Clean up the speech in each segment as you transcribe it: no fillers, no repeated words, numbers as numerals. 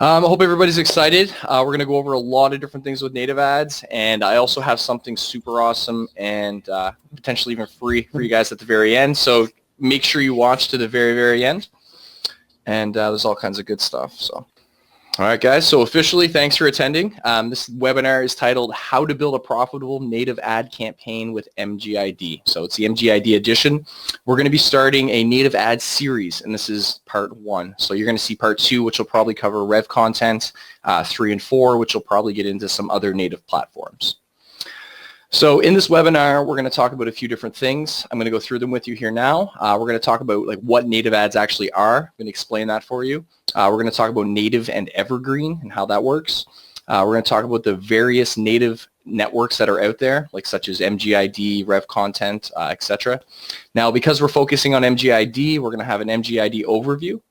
I hope everybody's excited. We're going to go over a lot of different things with native ads, and I also have something super awesome and potentially even free for you guys at the very end. So make sure you watch to the very, very end, and there's all kinds of good stuff. So, all right, guys. So officially, thanks for attending. This webinar is titled "How to Build a Profitable Native Ad Campaign with MGID." So it's the MGID edition. We're going to be starting a native ad series, and this is part 1. So you're going to see part 2, which will probably cover Rev content, 3 and 4, which will probably get into some other native platforms. So in this webinar, we're going to talk about a few different things. I'm going to go through them with you here now. We're going to talk about what native ads actually are. I'm going to explain that for you. We're going to talk about native and evergreen and how that works. We're going to talk about the various native networks that are out there, such as MGID, Rev content, etc. Now, because we're focusing on MGID, we're going to have an MGID overview.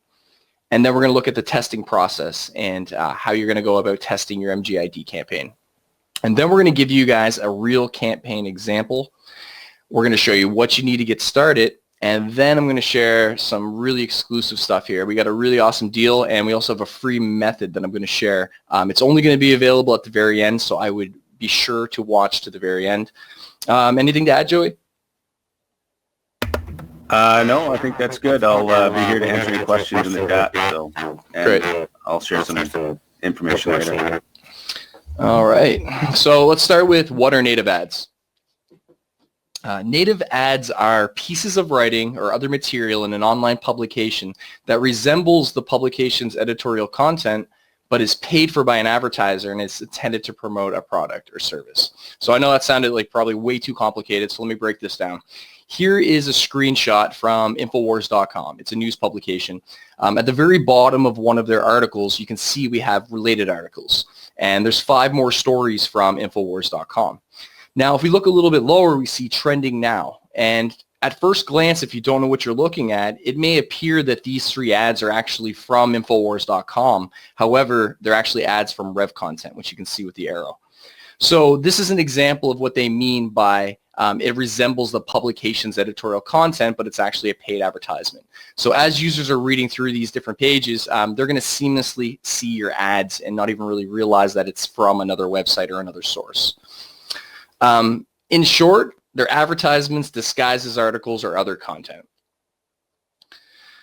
And then we're going to look at the testing process and how you're going to go about testing your MGID campaign. And then we're going to give you guys a real campaign example. We're going to show you what you need to get started. And then I'm going to share some really exclusive stuff here. We got a really awesome deal, and we also have a free method that I'm going to share. It's only going to be available at the very end, so I would be sure to watch to the very end. Anything to add, Joey? No, I think that's good. I'll be here to answer any questions in the chat. So, great. I'll share some information later. All right, so let's start with what are native ads. Native ads are pieces of writing or other material in an online publication that resembles the publication's editorial content, but is paid for by an advertiser and is intended to promote a product or service. So I know that sounded like probably way too complicated, so let me break this down. Here is a screenshot from Infowars.com. It's a news publication. At the very bottom of one of their articles, you can see we have related articles. And there's 5 more stories from Infowars.com. Now, if we look a little bit lower, we see trending now. And at first glance, if you don't know what you're looking at, it may appear that these 3 ads are actually from Infowars.com. However, they're actually ads from Rev content, which you can see with the arrow. So this is an example of what they mean by it resembles the publication's editorial content, but it's actually a paid advertisement. So as users are reading through these different pages, they're going to seamlessly see your ads and not even really realize that it's from another website or another source. In short, they're advertisements disguised as articles or other content.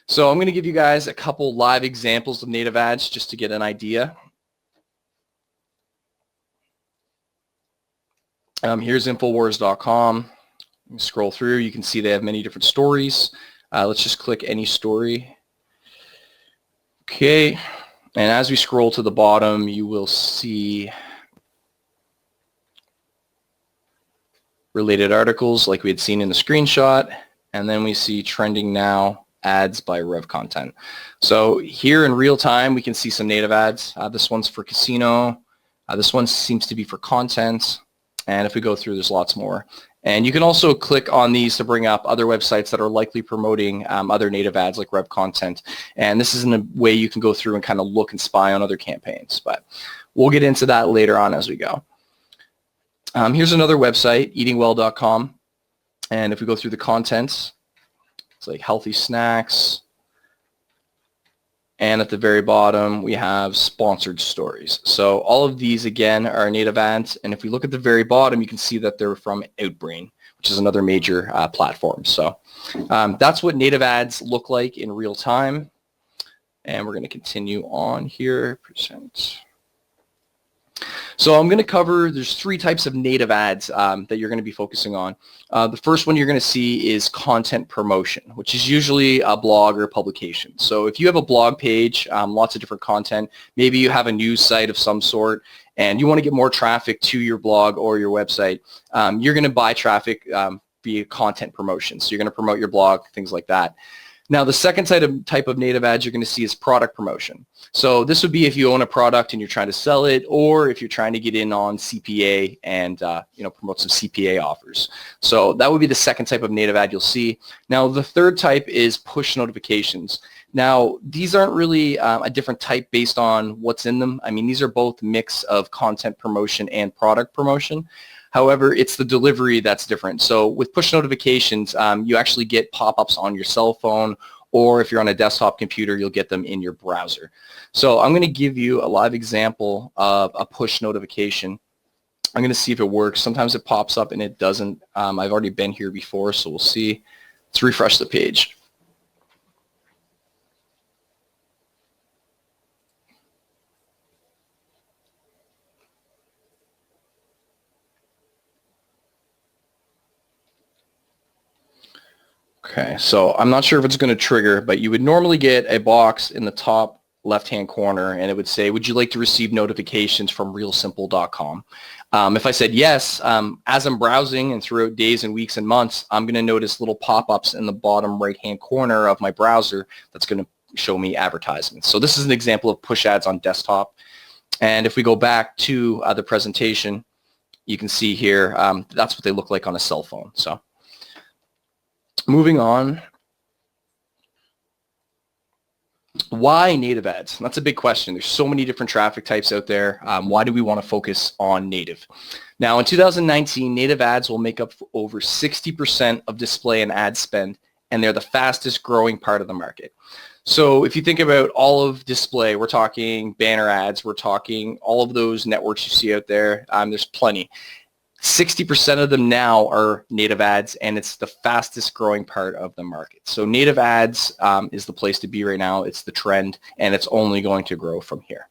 So I'm going to give you guys a couple live examples of native ads just to get an idea. Here's Infowars.com. Scroll through, you can see they have many different stories. Let's just click any story. Okay, and as we scroll to the bottom, you will see related articles like we had seen in the screenshot, and then we see trending now ads by Rev content. So here in real time, we can see some native ads. This one's for casino. This one seems to be for content. And if we go through, there's lots more. And you can also click on these to bring up other websites that are likely promoting other native ads like Rev content. And this is in a way you can go through and kind of look and spy on other campaigns. But we'll get into that later on as we go. Here's another website, eatingwell.com. And if we go through the contents, it's like healthy snacks. And at the very bottom, we have sponsored stories. So all of these, again, are native ads. And if we look at the very bottom, you can see that they're from Outbrain, which is another major platform. So that's what native ads look like in real time. And we're going to continue on here. Percent. So I'm going to cover, there's 3 types of native ads that you're going to be focusing on. The first one you're going to see is content promotion, which is usually a blog or a publication. So if you have a blog page, lots of different content, maybe you have a news site of some sort, and you want to get more traffic to your blog or your website, you're going to buy traffic via content promotion. So you're going to promote your blog, things like that. Now, the second type of native ads you're going to see is product promotion. So this would be if you own a product and you're trying to sell it, or if you're trying to get in on CPA and promote some CPA offers. So that would be the second type of native ad you'll see. Now, the third type is push notifications. Now, these aren't really a different type based on what's in them. I mean, these are both mix of content promotion and product promotion. However, it's the delivery that's different. So with push notifications, you actually get pop-ups on your cell phone or if you're on a desktop computer, you'll get them in your browser. So I'm going to give you a live example of a push notification. I'm going to see if it works. Sometimes it pops up and it doesn't. I've already been here before, so we'll see. Let's refresh the page. Okay, so I'm not sure if it's going to trigger, but you would normally get a box in the top left-hand corner, and it would say, would you like to receive notifications from realsimple.com? If I said yes, as I'm browsing and throughout days and weeks and months, I'm going to notice little pop-ups in the bottom right-hand corner of my browser that's going to show me advertisements. So this is an example of push ads on desktop. And if we go back to the presentation, you can see here, that's what they look like on a cell phone. So moving on. Why native ads? That's a big question. There's so many different traffic types out there. Why do we want to focus on native? Now in 2019, native ads will make up for over 60% of display and ad spend, and they're the fastest growing part of the market. So if you think about all of display, we're talking banner ads, we're talking all of those networks you see out there, there's plenty. 60% of them now are native ads, and it's the fastest growing part of the market. So native ads is the place to be right now. It's the trend, and it's only going to grow from here.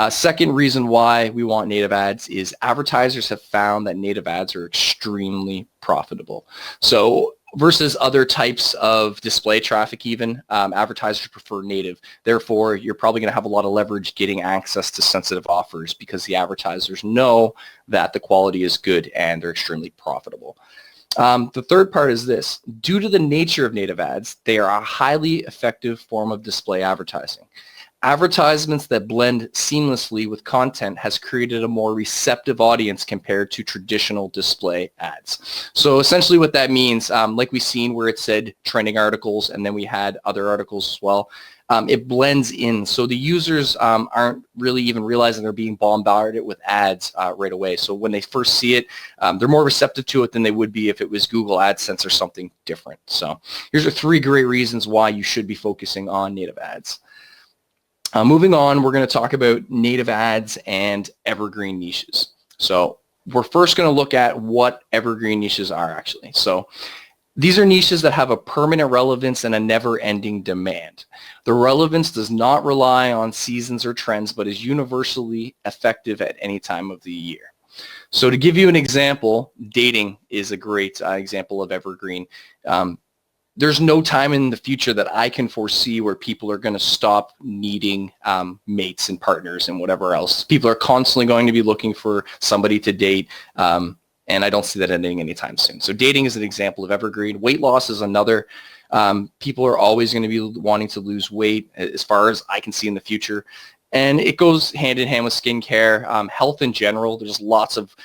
Second reason why we want native ads is advertisers have found that native ads are extremely profitable. So versus other types of display traffic even, advertisers prefer native. Therefore, you're probably going to have a lot of leverage getting access to sensitive offers because the advertisers know that the quality is good and they're extremely profitable. The third part is this. Due to the nature of native ads, they are a highly effective form of display advertising. Advertisements that blend seamlessly with content has created a more receptive audience compared to traditional display ads. So essentially what that means, like we've seen where it said trending articles and then we had other articles as well, it blends in. So the users aren't really even realizing they're being bombarded with ads right away. So when they first see it, they're more receptive to it than they would be if it was Google AdSense or something different. So here's are 3 great reasons why you should be focusing on native ads. Moving on, we're going to talk about native ads and evergreen niches. So we're first going to look at what evergreen niches are actually. So these are niches that have a permanent relevance and a never-ending demand. The relevance does not rely on seasons or trends, but is universally effective at any time of the year. So to give you an example, dating is a great example of evergreen. There's no time in the future that I can foresee where people are going to stop needing mates and partners and whatever else. People are constantly going to be looking for somebody to date, and I don't see that ending anytime soon. So dating is an example of evergreen. Weight loss is another. People are always going to be wanting to lose weight as far as I can see in the future. And it goes hand in hand with skincare. Health in general, there's lots of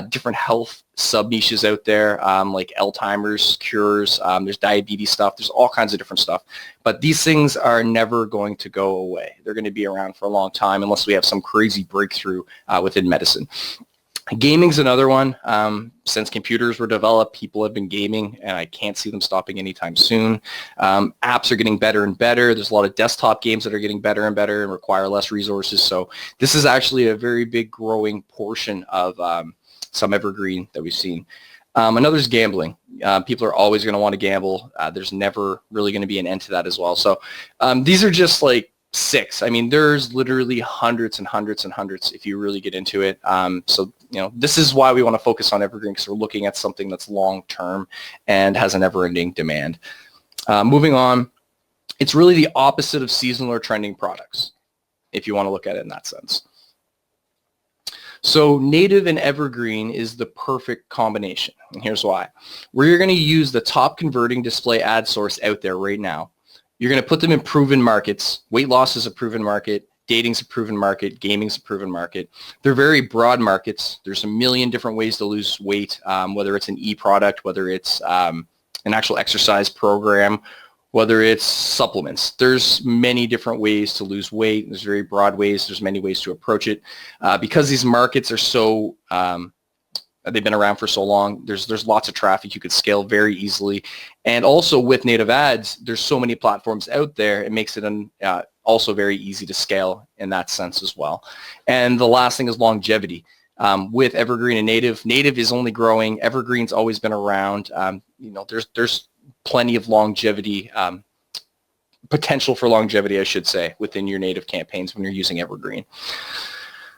different health sub-niches out there, like Alzheimer's cures, there's diabetes stuff, there's all kinds of different stuff. But these things are never going to go away. They're going to be around for a long time unless we have some crazy breakthrough within medicine. Gaming's another one. Since computers were developed, people have been gaming, and I can't see them stopping anytime soon. Apps are getting better and better. There's a lot of desktop games that are getting better and better and require less resources. So this is actually a very big growing portion of some evergreen that we've seen. Another is gambling. People are always going to want to gamble. There's never really going to be an end to that as well. So these are just like 6. I mean, there's literally hundreds and hundreds and hundreds if you really get into it. So, you know, this is why we want to focus on evergreen, because we're looking at something that's long-term and has a never-ending demand. Moving on, it's really the opposite of seasonal or trending products, if you want to look at it in that sense. So native and evergreen is the perfect combination, and here's why. Where you're going to use the top converting display ad source out there right now, you're going to put them in proven markets. Weight loss is a proven market. Dating's a proven market. Gaming's a proven market. They're very broad markets. There's a million different ways to lose weight, whether it's an e-product, whether it's an actual exercise program, whether it's supplements. There's many different ways to lose weight. There's very broad ways. There's many ways to approach it. Because these markets are so they've been around for so long. There's lots of traffic. You could scale very easily. And also with native ads, there's so many platforms out there. It makes it also very easy to scale in that sense as well. And the last thing is longevity. With Evergreen and native is only growing. Evergreen's always been around. There's plenty of longevity, potential for longevity, I should say, within your native campaigns when you're using Evergreen.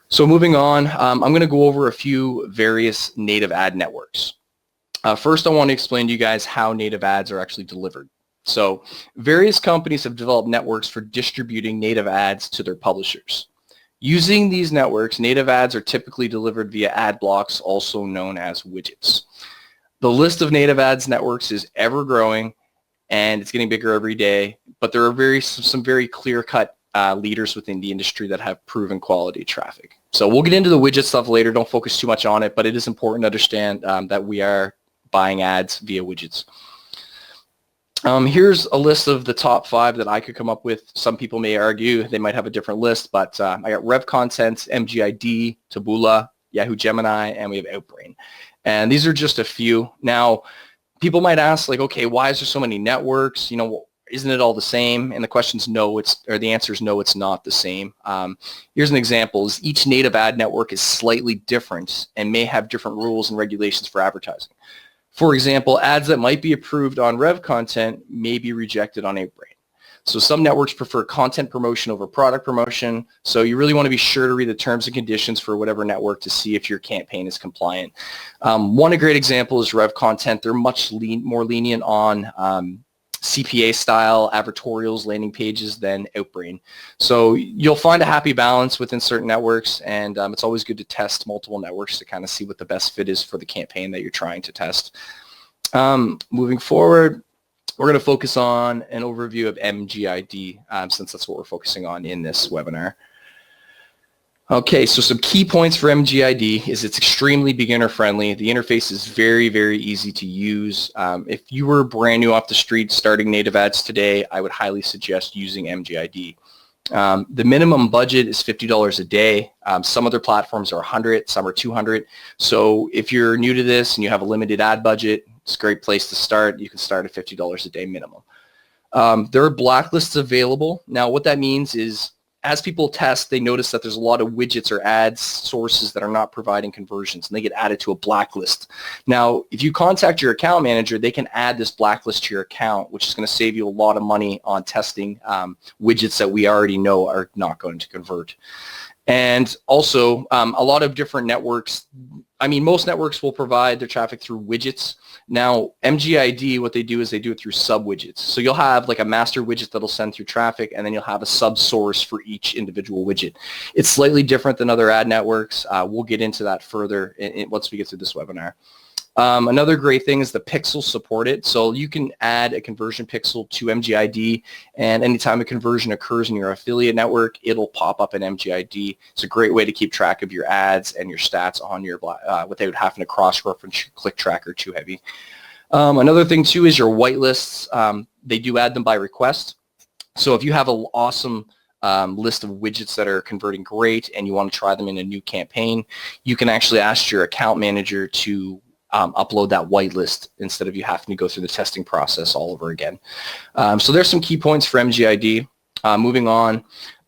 So moving on, I'm going to go over a few various native ad networks. First, I want to explain to you guys how native ads are actually delivered. So various companies have developed networks for distributing native ads to their publishers. Using these networks, native ads are typically delivered via ad blocks, also known as widgets. The list of native ads networks is ever growing, and it's getting bigger every day, but there are some very clear-cut leaders within the industry that have proven quality traffic. So we'll get into the widget stuff later. Don't focus too much on it, but it is important to understand that we are buying ads via widgets. Here's a list of the top 5 that I could come up with. Some people may argue they might have a different list, but I got Rev Content, MGID, Taboola, Yahoo Gemini, and we have Outbrain. And these are just a few. Now, people might ask, like, okay, why is there so many networks? Isn't it all the same? And the question's no, the answer is no, it's not the same. Here's an example. Each native ad network is slightly different and may have different rules and regulations for advertising. For example, ads that might be approved on Rev Content may be rejected on Outbrain. So some networks prefer content promotion over product promotion. So you really want to be sure to read the terms and conditions for whatever network to see if your campaign is compliant. One great example is Rev Content. They're much more lenient on CPA style advertorials, landing pages than Outbrain. So you'll find a happy balance within certain networks, and it's always good to test multiple networks to kind of see what the best fit is for the campaign that you're trying to test. Moving forward, we're going to focus on an overview of MGID since that's what we're focusing on in this webinar. Okay, so some key points for MGID is it's extremely beginner friendly. The interface is very, very easy to use. If you were brand new off the street starting native ads today, I would highly suggest using MGID. The minimum budget is $50 a day. Some other platforms are $100, some are $200. So if you're new to this and you have a limited ad budget, it's a great place to start. You can start at $50 a day minimum. There are blacklists available. Now what that means is as people test, they notice that there's a lot of widgets or ads sources that are not providing conversions, and they get added to a blacklist. Now, if you contact your account manager, they can add this blacklist to your account, which is going to save you a lot of money on testing widgets that we already know are not going to convert. And also, a lot of different networks, most networks will provide their traffic through widgets. Now, MGID, what they do is they do it through sub-widgets. So you'll have like a master widget that'll send through traffic, and then you'll have a sub-source for each individual widget. It's slightly different than other ad networks. We'll get into that further once we get through this webinar. Another great thing is the pixels support it. So you can add a conversion pixel to MGID, and anytime a conversion occurs in your affiliate network, it'll pop up in MGID. It's a great way to keep track of your ads and your stats on your without having to cross-reference your click tracker too heavy. Another thing too is your whitelists. They do add them by request. So if you have an awesome list of widgets that are converting great and you want to try them in a new campaign, you can actually ask your account manager to upload that whitelist instead of you having to go through the testing process all over again. So there's some key points for MGID. Moving on,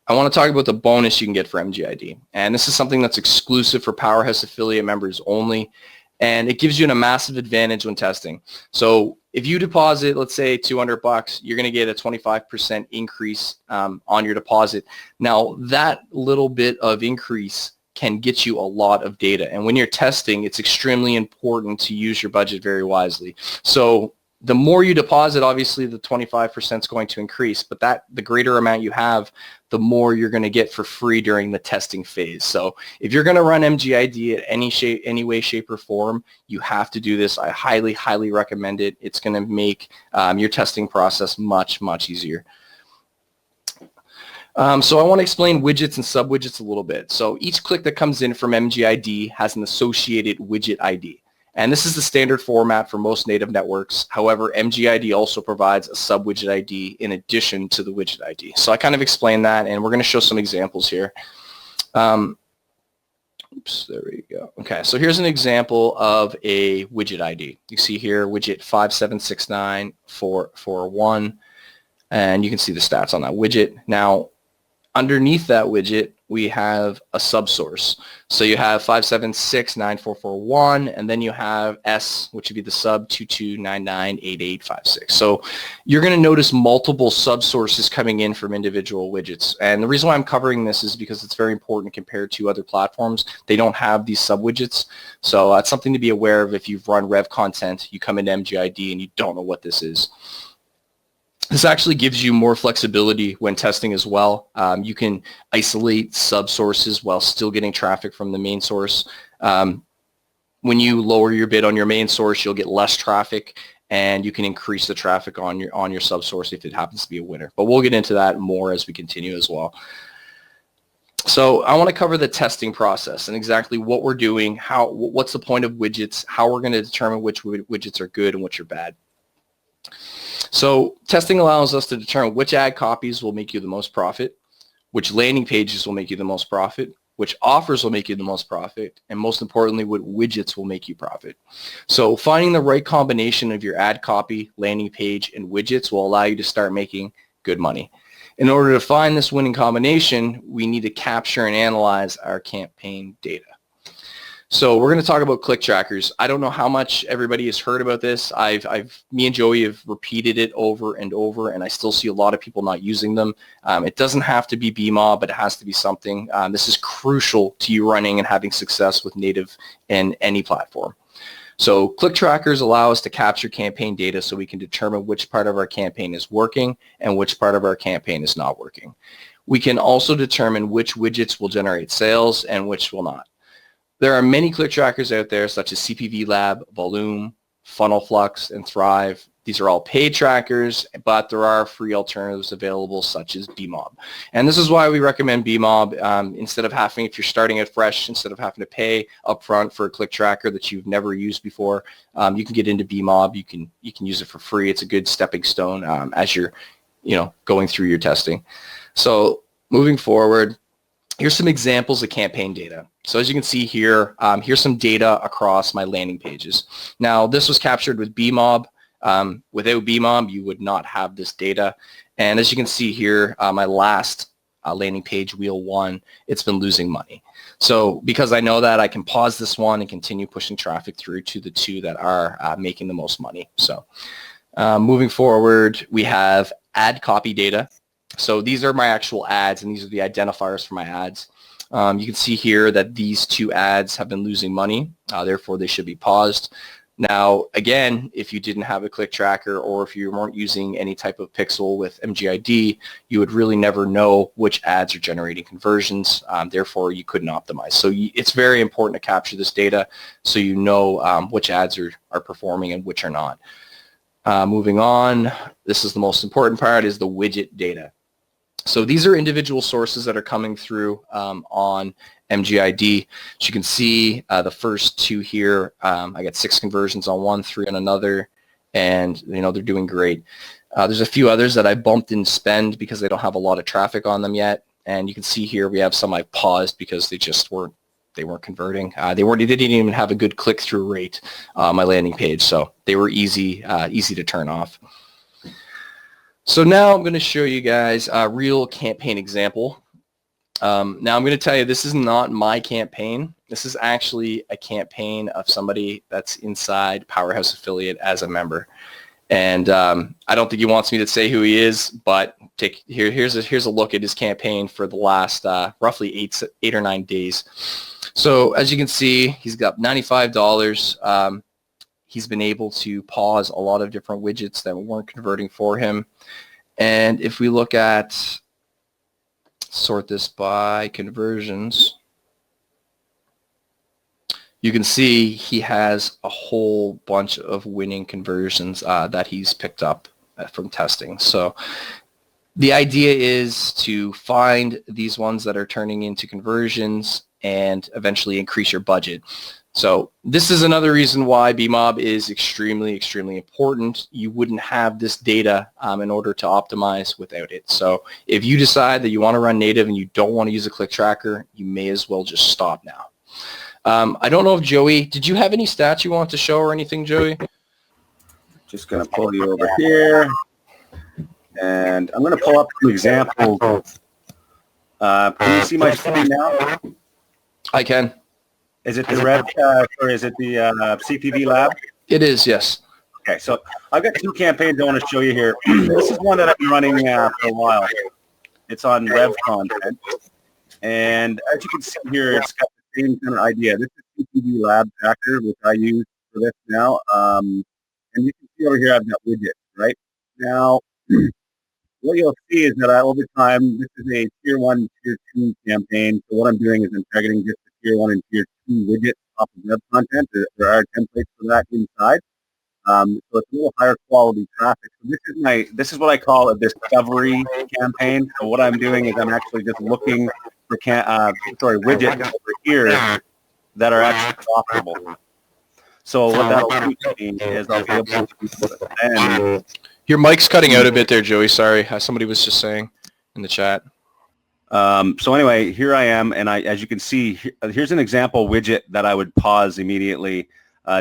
I want to talk about the bonus you can get for MGID. And this is something that's exclusive for Powerhouse affiliate members only, and it gives you a massive advantage when testing. So if you deposit, let's say $200, you're going to get a 25% increase on your deposit. Now that little bit of increase can get you a lot of data. And when you're testing, it's extremely important to use your budget very wisely. So the more you deposit, obviously the 25% is going to increase, but the greater amount you have, the more you're going to get for free during the testing phase. So if you're going to run MGID at any way, shape, or form, you have to do this. I highly, highly recommend it. It's going to make your testing process much, much easier. So I want to explain widgets and sub-widgets a little bit. So each click that comes in from MGID has an associated widget ID. And this is the standard format for most native networks. However, MGID also provides a sub-widget ID in addition to the widget ID. So I kind of explained that, and we're going to show some examples here. Oops, there we go. Okay, so here's an example of a widget ID. You see here widget 5769441, and you can see the stats on that widget. Now, underneath that widget, we have a subsource. So you have 5769441, and then you have S, which would be the sub 22998856. So you're going to notice multiple subsources coming in from individual widgets. And the reason why I'm covering this is because it's very important compared to other platforms. They don't have these sub-widgets. So it's something to be aware of if you've run Rev content, you come into MGID and you don't know what this is. This actually gives you more flexibility when testing as well. You can isolate subsources while still getting traffic from the main source. When you lower your bid on your main source, you'll get less traffic, and you can increase the traffic on your subsource if it happens to be a winner. But we'll get into that more as we continue as well. So I want to cover the testing process and exactly what we're doing, what's the point of widgets, how we're going to determine which widgets are good and which are bad. So testing allows us to determine which ad copies will make you the most profit, which landing pages will make you the most profit, which offers will make you the most profit, and most importantly, what widgets will make you profit. So finding the right combination of your ad copy, landing page, and widgets will allow you to start making good money. In order to find this winning combination, we need to capture and analyze our campaign data. So we're going to talk about click trackers. I don't know how much everybody has heard about this. Me and Joey have repeated it over and over, and I still see a lot of people not using them. It doesn't have to be BMOB, but it has to be something. This is crucial to you running and having success with native in any platform. So click trackers allow us to capture campaign data so we can determine which part of our campaign is working and which part of our campaign is not working. We can also determine which widgets will generate sales and which will not. There are many click trackers out there such as CPV Lab, Volume, Funnel Flux, and Thrive. These are all paid trackers, but there are free alternatives available such as BMOB. And this is why we recommend BMOB instead of having, if you're starting out fresh, instead of having to pay upfront for a click tracker that you've never used before, you can get into BMOB. You can use it for free. It's a good stepping stone as you're going through your testing. So moving forward, here's some examples of campaign data. So as you can see here, here's some data across my landing pages. Now, this was captured with BMOB. Without BMOB, you would not have this data. And as you can see here, my last landing page, Wheel 1, it's been losing money. So because I know that, I can pause this one and continue pushing traffic through to the two that are making the most money. So moving forward, we have ad copy data. So these are my actual ads, and these are the identifiers for my ads. You can see here that these two ads have been losing money, therefore they should be paused. Now, again, if you didn't have a click tracker or if you weren't using any type of pixel with MGID, you would really never know which ads are generating conversions, therefore you couldn't optimize. So it's very important to capture this data so you know which ads are performing and which are not. Moving on, this is the most important part, is the widget data. So these are individual sources that are coming through on MGID. As you can see, the first two here, I got 6 conversions on one, 3 on another, and they're doing great. There's a few others that I bumped in spend because they don't have a lot of traffic on them yet. And you can see here we have some I paused because they just weren't converting. They didn't even have a good click-through rate on my landing page, so they were easy to turn off. So now I'm going to show you guys a real campaign example. Now I'm going to tell you this is not my campaign. This is actually a campaign of somebody that's inside Powerhouse Affiliate as a member. And I don't think he wants me to say who he is, but here's a look at his campaign for the last roughly 8 or 9 days. So as you can see, he's got $95. He's been able to pause a lot of different widgets that weren't converting for him. And if we look at, sort this by conversions, you can see he has a whole bunch of winning conversions that he's picked up from testing. So the idea is to find these ones that are turning into conversions and eventually increase your budget. So this is another reason why BMOB is extremely, extremely important. You wouldn't have this data in order to optimize without it. So if you decide that you want to run native and you don't want to use a click tracker, you may as well just stop now. I don't know if Joey, did you have any stats you want to show or anything, Joey? Just going to pull you over here. And I'm going to pull up some examples. Can you see my screen now? I can. Is it the red, or is it the CPV lab? It is, yes. Okay, so I've got two campaigns I want to show you here. This is one that I've been running for a while. It's on Rev content. And as you can see here, it's got the same kind of idea. This is CPV lab tracker, which I use for this now. And you can see over here I've got widgets, right? Now, what you'll see is that over time, this is a tier 1, tier 2 campaign. So what I'm doing is I'm targeting just the tier 1 and tier 2 widgets off of web content. There are templates for that inside. So it's a little higher quality traffic. So this is what I call a discovery campaign. So what I'm doing is I'm actually just looking for widgets over here that are actually profitable. So what that'll do to me is I'll be able to then. Your mic's cutting out a bit there, Joey. Sorry. Somebody was just saying in the chat. So anyway, here I am, and as you can see, here's an example widget that I would pause immediately.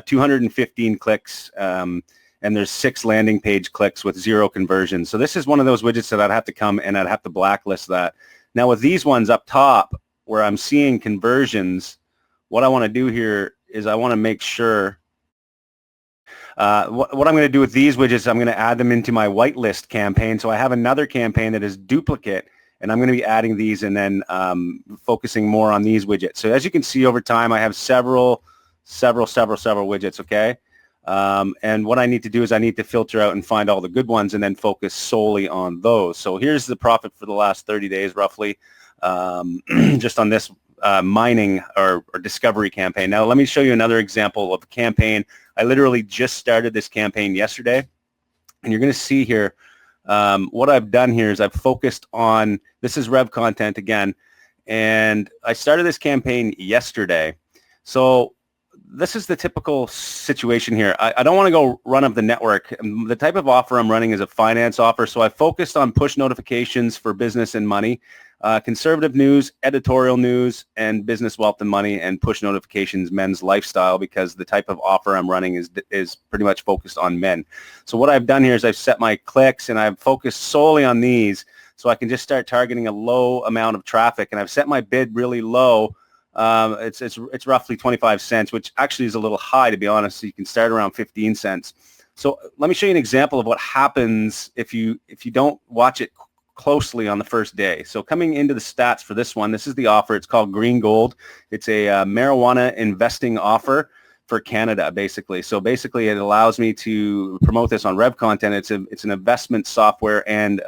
215 clicks, and there's 6 landing page clicks with 0 conversions. So this is one of those widgets that I'd have to come and I'd have to blacklist that. Now with these ones up top where I'm seeing conversions, what I want to do here is I want to make sure what I'm going to do with these widgets, I'm going to add them into my whitelist campaign. So I have another campaign that is duplicate, and I'm going to be adding these and then focusing more on these widgets. So as you can see over time, I have several widgets, okay? And what I need to do is I need to filter out and find all the good ones and then focus solely on those. So here's the profit for the last 30 days roughly, just on this mining or discovery campaign. Now let me show you another example of a campaign. I literally just started this campaign yesterday, and you're going to see here what I've done here is I've focused on, this is Rev content again, and I started this campaign yesterday. So this is the typical situation here. I don't want to go run up the network. The type of offer I'm running is a finance offer, so I focused on push notifications for business and money, conservative news, editorial news, and business, wealth, and money, and push notifications, men's lifestyle, because the type of offer I'm running is pretty much focused on men. So what I've done here is I've set my clicks, and I've focused solely on these, so I can just start targeting a low amount of traffic, and I've set my bid really low. It's roughly 25 cents, which actually is a little high, to be honest. So you can start around 15 cents. So let me show you an example of what happens if you don't watch it closely on the first day. So coming into the stats for this one, this is the offer. It's called Green Gold. It's a marijuana investing offer for Canada, basically. So basically, it allows me to promote this on Rev content. It's an investment software and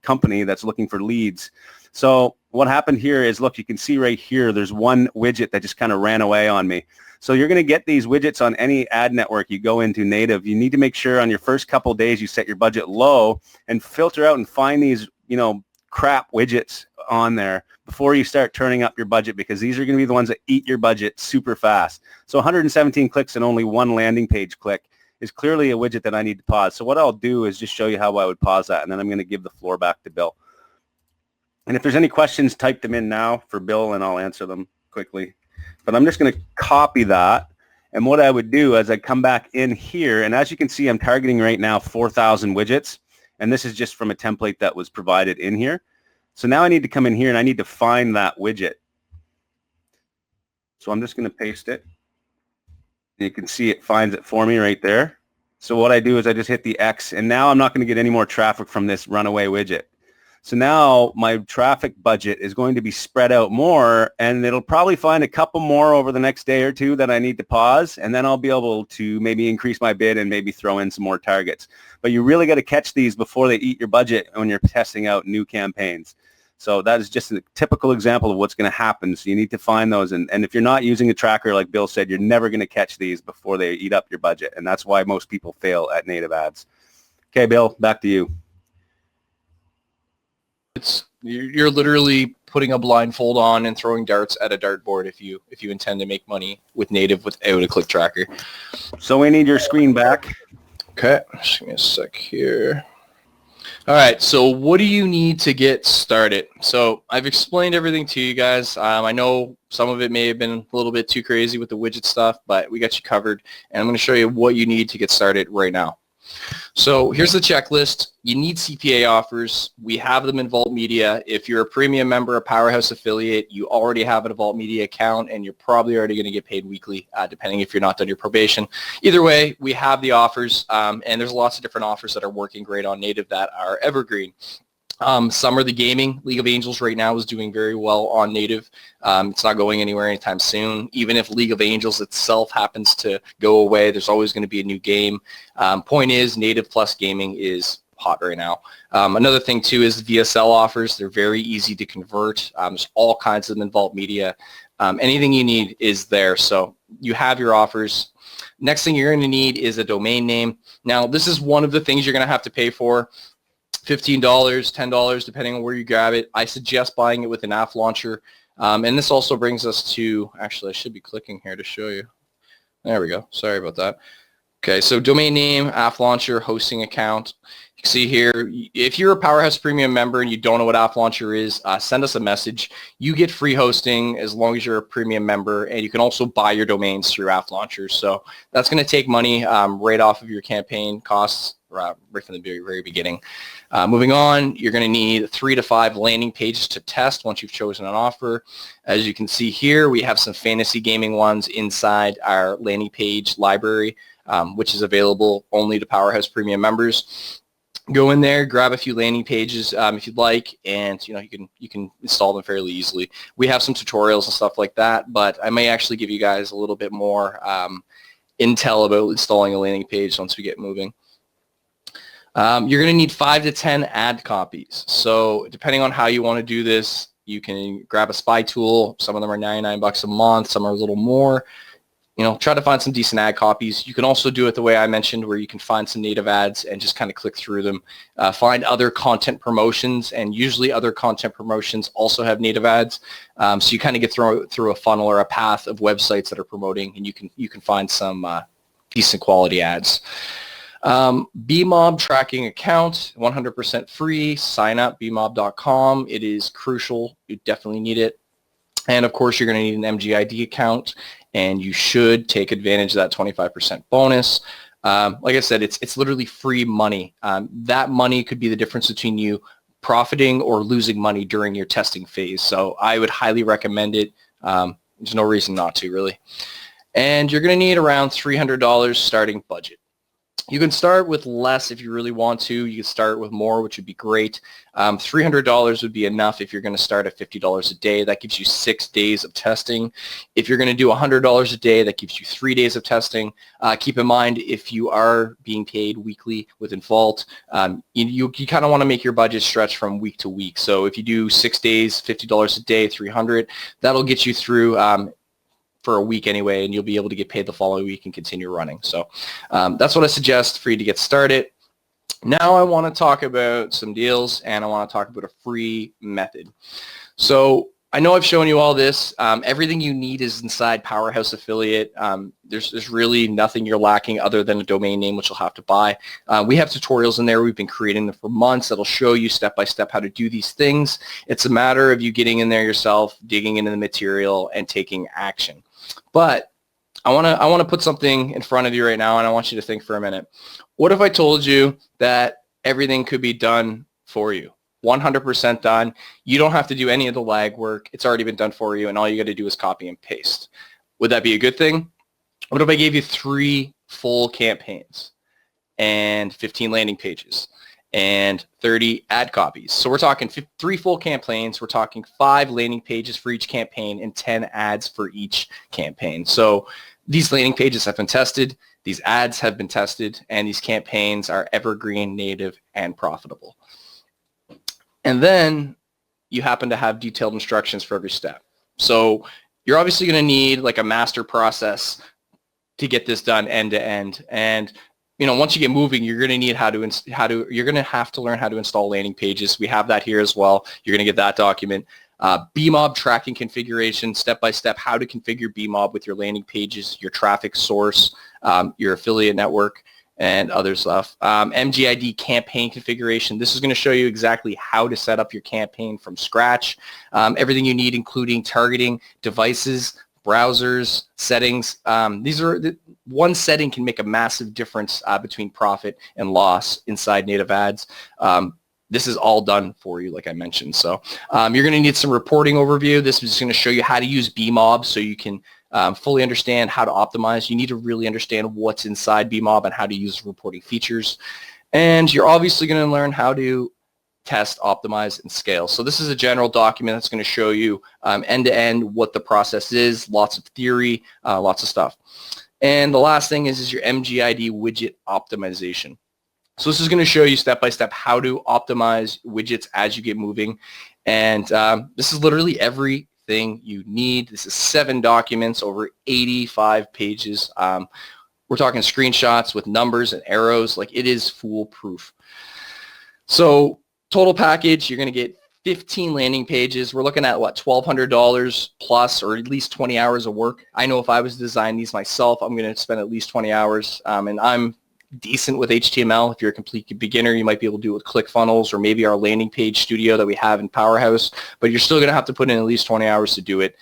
company that's looking for leads. So what happened here is, look, you can see right here, there's one widget that just kind of ran away on me. So you're going to get these widgets on any ad network you go into native. You need to make sure on your first couple of days you set your budget low and filter out and find these, crap widgets on there before you start turning up your budget, because these are going to be the ones that eat your budget super fast. So 117 clicks and only one landing page click is clearly a widget that I need to pause. So what I'll do is just show you how I would pause that, and then I'm going to give the floor back to Bill. And if there's any questions, type them in now for Bill, and I'll answer them quickly. But I'm just going to copy that. And what I would do is I'd come back in here, and as you can see, I'm targeting right now 4,000 widgets. And this is just from a template that was provided in here. So now I need to come in here, and I need to find that widget. So I'm just going to paste it. And you can see it finds it for me right there. So what I do is I just hit the X, and now I'm not going to get any more traffic from this runaway widget. So now my traffic budget is going to be spread out more, and it'll probably find a couple more over the next day or two that I need to pause, and then I'll be able to maybe increase my bid and maybe throw in some more targets. But you really got to catch these before they eat your budget when you're testing out new campaigns. So that is just a typical example of what's going to happen. So you need to find those, and if you're not using a tracker, like Bill said, you're never going to catch these before they eat up your budget, and that's why most people fail at native ads. Okay, Bill, back to you. You're literally putting a blindfold on and throwing darts at a dartboard if you intend to make money with native without a click tracker. So we need your screen back. Okay, just give me a sec here. All right, so what do you need to get started? So I've explained everything to you guys. I know some of it may have been a little bit too crazy with the widget stuff, but we got you covered, and I'm going to show you what you need to get started right now. So here's the checklist. You need CPA offers. We have them in Vault Media. If you're a premium member, a Powerhouse affiliate, you already have a Vault Media account, and you're probably already going to get paid weekly, depending if you're not done your probation. Either way, we have the offers, and there's lots of different offers that are working great on native that are evergreen. Some are the gaming. League of Angels right now is doing very well on native. It's not going anywhere anytime soon. Even if League of Angels itself happens to go away, there's always going to be a new game. Point is, native plus gaming is hot right now. Another thing too is VSL offers. They're very easy to convert. There's all kinds of them in Vault Media. Anything you need is there. So you have your offers. Next thing you're going to need is a domain name. Now, this is one of the things you're going to have to pay for. $15, $10, depending on where you grab it. I suggest buying it with an app launcher. And this also brings us to, actually, I should be clicking here to show you. There we go. Sorry about that. Okay, so domain name, app launcher, hosting account. You can see here, if you're a Powerhouse Premium member and you don't know what app launcher is, send us a message. You get free hosting as long as you're a premium member, and you can also buy your domains through app launchers. So that's going to take money right off of your campaign costs right from the very beginning. Moving on, you're going to need 3 to 5 landing pages to test once you've chosen an offer. As you can see here, we have some fantasy gaming ones inside our landing page library, which is available only to Powerhouse Premium members. Go in there, grab a few landing pages if you'd like, and you can install them fairly easily. We have some tutorials and stuff like that, but I may actually give you guys a little bit more intel about installing a landing page once we get moving. You're going to need 5 to 10 ad copies. So depending on how you want to do this, you can grab a spy tool. Some of them are $99 a month. Some are a little more. Try to find some decent ad copies. You can also do it the way I mentioned, where you can find some native ads and just kind of click through them. Find other content promotions, and usually other content promotions also have native ads. So you kind of get through a funnel or a path of websites that are promoting, and you can find some decent quality ads. BMob tracking account, 100% free. Sign up, bmob.com. It is crucial. You definitely need it. And of course, you're going to need an MGID account, and you should take advantage of that 25% bonus. Like I said, it's literally free money. That money could be the difference between you profiting or losing money during your testing phase. So I would highly recommend it. There's no reason not to, really. And you're going to need around $300 starting budget. You can start with less if you really want to. You can start with more, which would be great. $300 would be enough if you're going to start at $50 a day. That gives you 6 days of testing. If you're going to do $100 a day, that gives you 3 days of testing. Keep in mind, if you are being paid weekly within Vault, you kind of want to make your budget stretch from week to week. So if you do 6 days, $50 a day, $300, that'll get you through for a week anyway, and you'll be able to get paid the following week and continue running. So that's what I suggest for you to get started. Now I want to talk about some deals, and I want to talk about a free method. So I know I've shown you all this. Everything you need is inside Powerhouse Affiliate. There's really nothing you're lacking other than a domain name, which you'll have to buy. We have tutorials in there. We've been creating them for months that'll show you step by step how to do these things. It's a matter of you getting in there yourself, digging into the material, and taking action. But I want to put something in front of you right now, and I want you to think for a minute. What if I told you that everything could be done for you? 100% done. You don't have to do any of the legwork. It's already been done for you, and all you got to do is copy and paste. Would that be a good thing? What if I gave you 3 full campaigns and 15 landing pages and 30 ad copies? So we're talking 3 full campaigns. We're talking 5 landing pages for each campaign and 10 ads for each campaign. So these landing pages have been tested, these ads have been tested, and these campaigns are evergreen, native, and profitable. And then you happen to have detailed instructions for every step. So you're obviously going to need like a master process to get this done end to end. And once you get moving, you're going to need you're going to have to learn how to install landing pages. We have that here as well. You're going to get that document. BMob tracking configuration, step by step, how to configure BMob with your landing pages, your traffic source, your affiliate network. and other stuff. MGID campaign configuration. This is going to show you exactly how to set up your campaign from scratch. Everything you need, including targeting, devices, browsers, settings. One setting can make a massive difference between profit and loss inside native ads. This is all done for you, like I mentioned. So you're going to need some reporting overview. This is going to show you how to use BMob so you can fully understand how to optimize. You need to really understand what's inside BMob and how to use reporting features. And you're obviously going to learn how to test, optimize, and scale. So this is a general document that's going to show you end-to-end what the process is, lots of theory, lots of stuff. And the last thing is your MGID widget optimization. So this is going to show you step-by-step how to optimize widgets as you get moving. And this is literally everything you need. This is 7 documents over 85 pages. We're talking screenshots with numbers and arrows. Like, it is foolproof. So total package, you're going to get 15 landing pages. We're looking at, what, $1,200 plus, or at least 20 hours of work. I know if I was to design these myself, I'm going to spend at least 20 hours. And I'm decent with HTML. If you're a complete beginner, you might be able to do it with ClickFunnels or maybe our landing page studio that we have in Powerhouse, but you're still going to have to put in at least 20 hours to do it.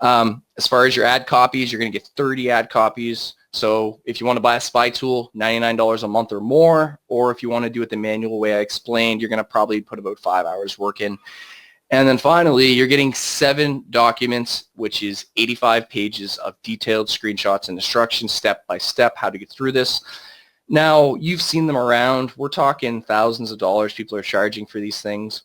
As far as your ad copies, you're going to get 30 ad copies. So if you want to buy a spy tool, $99 a month or more, or if you want to do it the manual way I explained, you're going to probably put about 5 hours work in. And then finally, you're getting 7 documents, which is 85 pages of detailed screenshots and instructions step by step how to get through this. Now, you've seen them around. We're talking thousands of dollars people are charging for these things.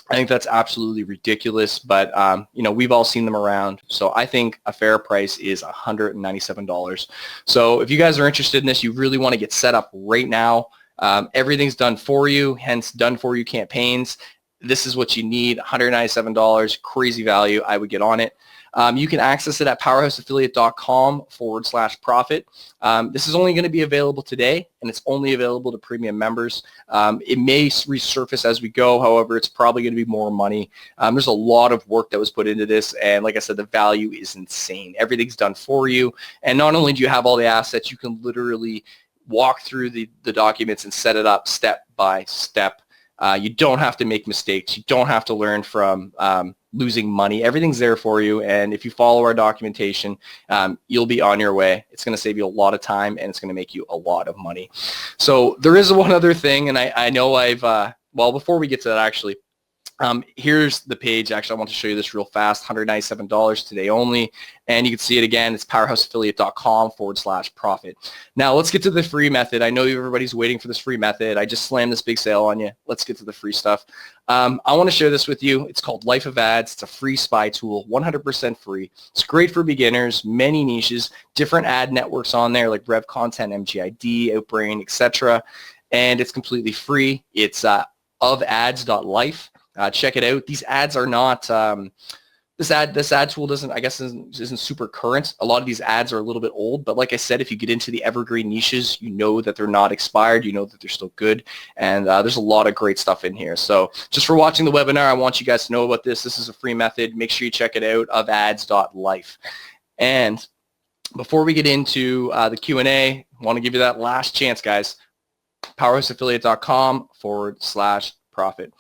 I think that's absolutely ridiculous, but you know, we've all seen them around. So I think a fair price is $197. So if you guys are interested in this, you really want to get set up right now. Everything's done for you, hence done for you campaigns. This is what you need, $197, crazy value. I would get on it. You can access it at powerhouseaffiliate.com/profit. This is only going to be available today, and it's only available to premium members. It may resurface as we go. However, it's probably going to be more money. There's a lot of work that was put into this, and like I said, the value is insane. Everything's done for you, and not only do you have all the assets, you can literally walk through the documents and set it up step by step. You don't have to make mistakes. You don't have to learn from losing money. Everything's there for you, and if you follow our documentation, you'll be on your way. It's going to save you a lot of time, and it's going to make you a lot of money. So there is one other thing, and I know well, before we get to that, actually, here's the page. Actually, I want to show you this real fast. $197 today only, and you can see it again. It's powerhouseaffiliate.com/profit. Now let's get to the free method. I know everybody's waiting for this free method. I just slammed this big sale on you. Let's get to the free stuff. I want to share this with you. It's called Life of Ads. It's a free spy tool, 100% free. It's great for beginners, many niches, different ad networks on there like Rev Content, MGID, Outbrain, etc. And it's completely free. It's ofads.life. Check it out. These ads are not, this ad tool isn't super current. A lot of these ads are a little bit old, but like I said, if you get into the evergreen niches, you know that they're not expired, you know that they're still good, and there's a lot of great stuff in here. So just for watching the webinar, I want you guys to know about this. This is a free method. Make sure you check it out, ofads.life. And before we get into the Q&A, I want to give you that last chance, guys. powerhouseaffiliate.com/profit.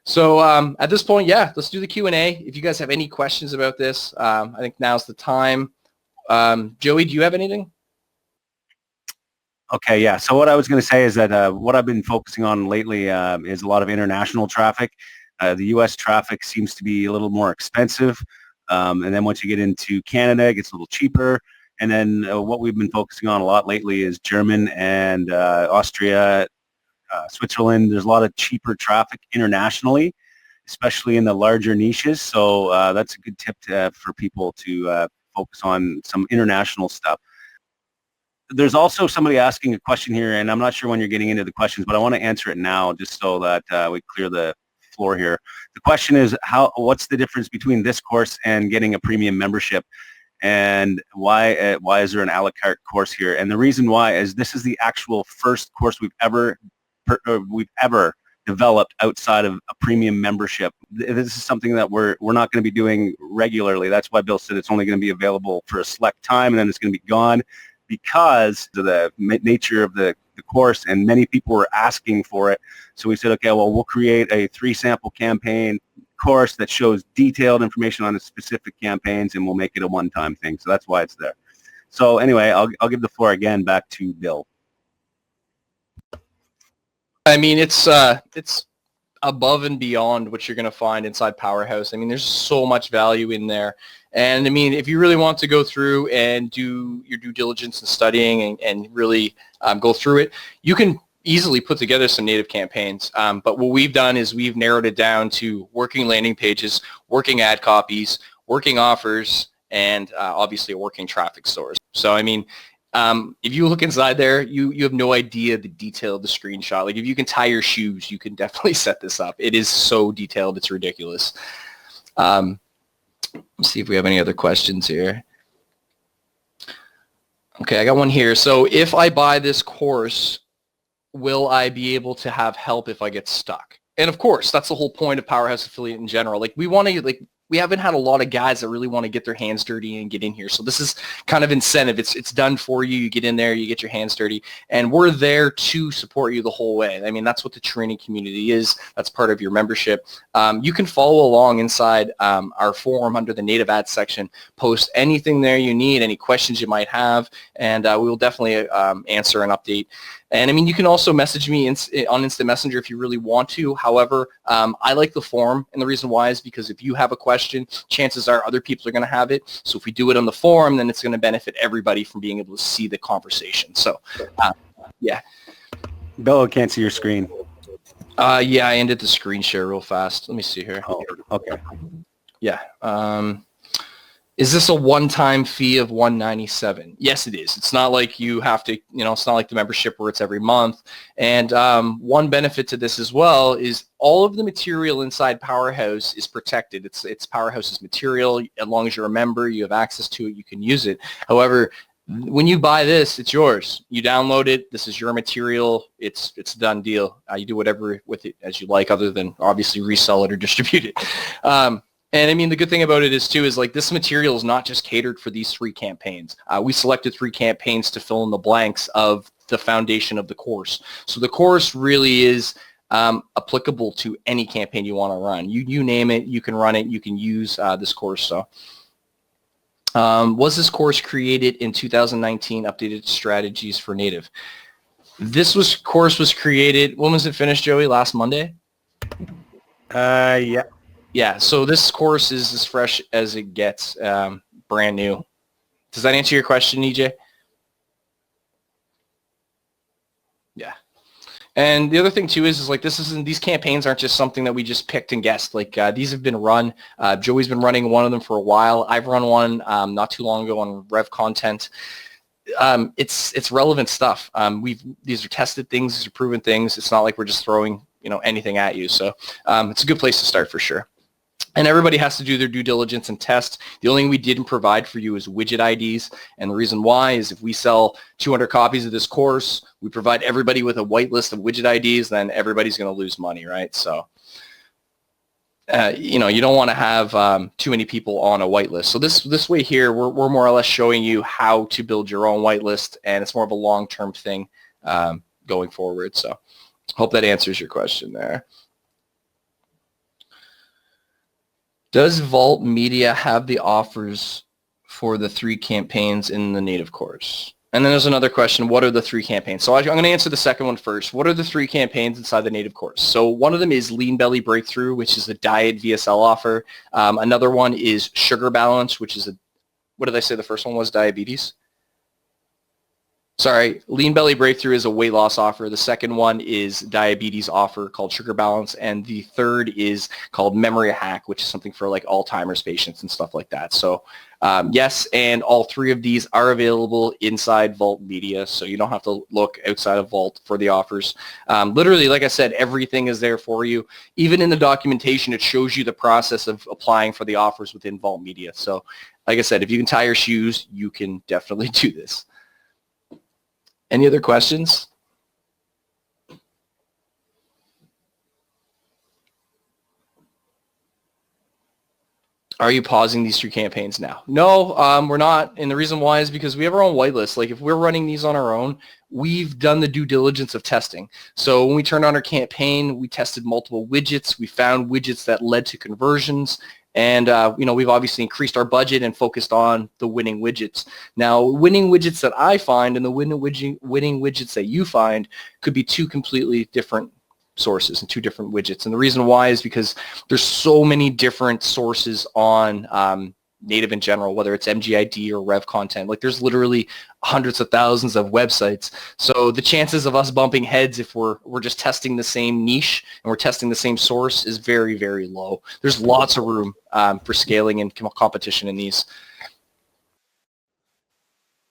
So at this point, yeah, let's do the Q&A. If you guys have any questions about this, I think now's the time. Joey, do you have anything? Okay, yeah. So what I was going to say is that what I've been focusing on lately is a lot of international traffic. The U.S. traffic seems to be a little more expensive. And then once you get into Canada, it gets a little cheaper. And then what we've been focusing on a lot lately is German and Austria, Switzerland. There's a lot of cheaper traffic internationally, especially in the larger niches. So that's a good tip for people to focus on some international stuff. There's also somebody asking a question here, and I'm not sure when you're getting into the questions, but I want to answer it now just so that we clear the floor here. The question is, what's the difference between this course and getting a premium membership? And why is there an a la carte course here? And the reason why is this is the actual first course we've ever developed outside of a premium membership. This is something that we're not going to be doing regularly. That's why Bill said it's only going to be available for a select time, and then it's going to be gone, because of the nature of the the course, and many people were asking for it. So we said, okay, well, we'll create a 3-sample campaign course that shows detailed information on the specific campaigns, and we'll make it a one-time thing. So that's why it's there. So anyway, I'll give the floor again back to Bill. I mean, it's above and beyond what you're going to find inside Powerhouse. I mean, there's so much value in there. And I mean, if you really want to go through and do your due diligence and studying and really go through it, you can easily put together some native campaigns. But what we've done is we've narrowed it down to working landing pages, working ad copies, working offers, and obviously working traffic stores. So, I mean, if you look inside there, you have no idea the detail of the screenshot. Like if you can tie your shoes, you can definitely set this up. It is so detailed, it's ridiculous. Let's see if we have any other questions here. Okay, I got one here. So if I buy this course, will I be able to have help if I get stuck? And of course, that's the whole point of Powerhouse Affiliate in general. Like we haven't had a lot of guys that really want to get their hands dirty and get in here. So this is kind of incentive. It's done for you. You get in there, you get your hands dirty, and we're there to support you the whole way. I mean, that's what the training community is. That's part of your membership. You can follow along inside our forum under the native ads section, post anything there you need, any questions you might have, and we will definitely answer and update. And I mean, you can also message me on Instant Messenger if you really want to. However, I like the forum, and the reason why is because if you have a question, chances are other people are going to have it. So if we do it on the forum, then it's going to benefit everybody from being able to see the conversation. So, yeah. Bill, I can't see your screen. Yeah, I ended the screen share real fast. Let me see here. Oh, okay. Yeah. Is this a one-time fee of $197? Yes, it is. It's not like you have to, it's not like the membership where it's every month. And one benefit to this as well is all of the material inside Powerhouse is protected. It's Powerhouse's material. As long as you're a member, you have access to it, you can use it. However, when you buy this, it's yours. You download it. This is your material. It's a done deal. You do whatever with it as you like, other than obviously resell it or distribute it. And I mean, the good thing about it is like this material is not just catered for these 3 campaigns. We selected 3 campaigns to fill in the blanks of the foundation of the course. So the course really is applicable to any campaign you want to run. You name it, you can run it, you can use this course. So was this course created in 2019, updated strategies for native? This course was created, when was it finished, Joey? Last Monday? Yeah. Yeah, so this course is as fresh as it gets, brand new. Does that answer your question, EJ? Yeah. And the other thing too is like these campaigns aren't just something that we just picked and guessed. Like these have been run. Joey's been running one of them for a while. I've run one not too long ago on Rev Content. It's relevant stuff. These are tested things. These are proven things. It's not like we're just throwing anything at you. So it's a good place to start for sure. And everybody has to do their due diligence and test. The only thing we didn't provide for you is widget IDs. And the reason why is if we sell 200 copies of this course, we provide everybody with a whitelist of widget IDs, then everybody's going to lose money, right? So, you don't want to have too many people on a whitelist. So this way here, we're more or less showing you how to build your own whitelist, and it's more of a long-term thing going forward. So hope that answers your question there. Does Vault Media have the offers for the 3 campaigns in the native course? And then there's another question, what are the 3 campaigns? So I'm going to answer the second one first. What are the 3 campaigns inside the native course? So one of them is Lean Belly Breakthrough, which is a diet VSL offer. Another one is Sugar Balance, which is what did I say the first one was? Diabetes? Sorry, Lean Belly Breakthrough is a weight loss offer. The second one is diabetes offer called Sugar Balance. And the third is called Memory Hack, which is something for like Alzheimer's patients and stuff like that. So yes, and all 3 of these are available inside Vault Media. So you don't have to look outside of Vault for the offers. Literally, like I said, everything is there for you. Even in the documentation, it shows you the process of applying for the offers within Vault Media. So like I said, if you can tie your shoes, you can definitely do this. Any other questions? Are you pausing these 3 campaigns now? No, we're not. And the reason why is because we have our own whitelist. Like if we're running these on our own, we've done the due diligence of testing. So when we turned on our campaign, we tested multiple widgets. We found widgets that led to conversions. And, we've obviously increased our budget and focused on the winning widgets. Now, winning widgets that I find and the winning widgets that you find could be 2 completely different sources and 2 different widgets. And the reason why is because there's so many different sources on native in general, whether it's MGID or Rev content. Like there's literally hundreds of thousands of websites. So the chances of us bumping heads if we're just testing the same niche and we're testing the same source is very, very low. There's lots of room for scaling and competition in these.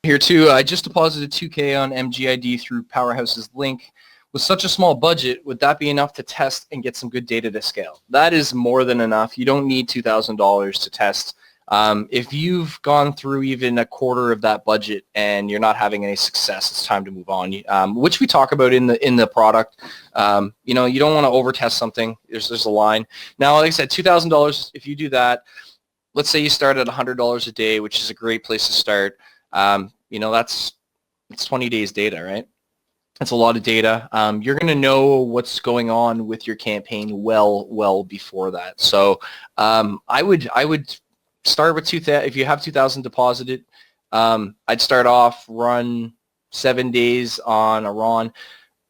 Here too, I just deposited $2K on MGID through Powerhouse's link. With such a small budget, would that be enough to test and get some good data to scale? That is more than enough. You don't need $2,000 to test. If you've gone through even a quarter of that budget and you're not having any success, it's time to move on. Which we talk about in the product. You don't want to over test something. There's a line. Now, like I said, $2,000. If you do that, let's say you start at $100 a day, which is a great place to start. That's 20 days data, right? That's a lot of data. You're going to know what's going on with your campaign well before that. So I would start with 2,000. If you have 2,000 deposited, I'd start off, run 7 days on a RON.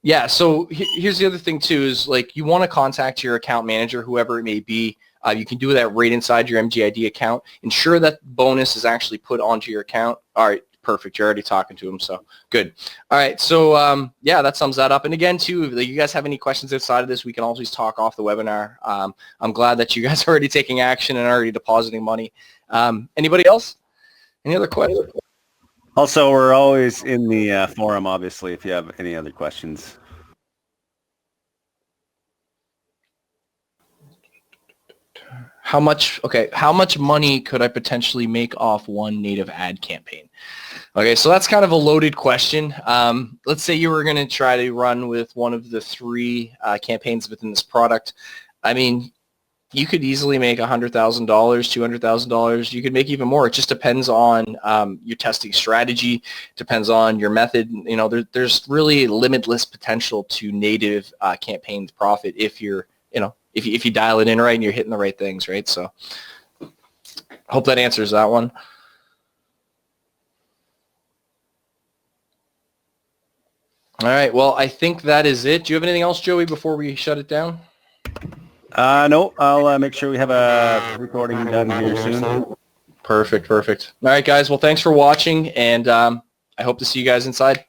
Yeah. So here's the other thing too is like you want to contact your account manager, whoever it may be. You can do that right inside your MGID account. Ensure that bonus is actually put onto your account. All right. Perfect. You're already talking to him, so good. All right, so yeah, that sums that up. And again, too, if you guys have any questions outside of this, we can always talk off the webinar. I'm glad that you guys are already taking action and already depositing money. Anybody else? Any other questions? Also, we're always in the forum, obviously, if you have any other questions. How much money could I potentially make off one native ad campaign? Okay, so that's kind of a loaded question. Let's say you were going to try to run with one of the 3 campaigns within this product. I mean, you could easily make $100,000, $200,000. You could make even more. It just depends on your testing strategy, depends on your method. There's really limitless potential to native campaigns profit if you're, if you dial it in right and you're hitting the right things, right? So hope that answers that one. All right, well, I think that is it. Do you have anything else, Joey, before we shut it down? No, I'll make sure we have a recording done here soon. Perfect. All right, guys, well, thanks for watching, and I hope to see you guys inside.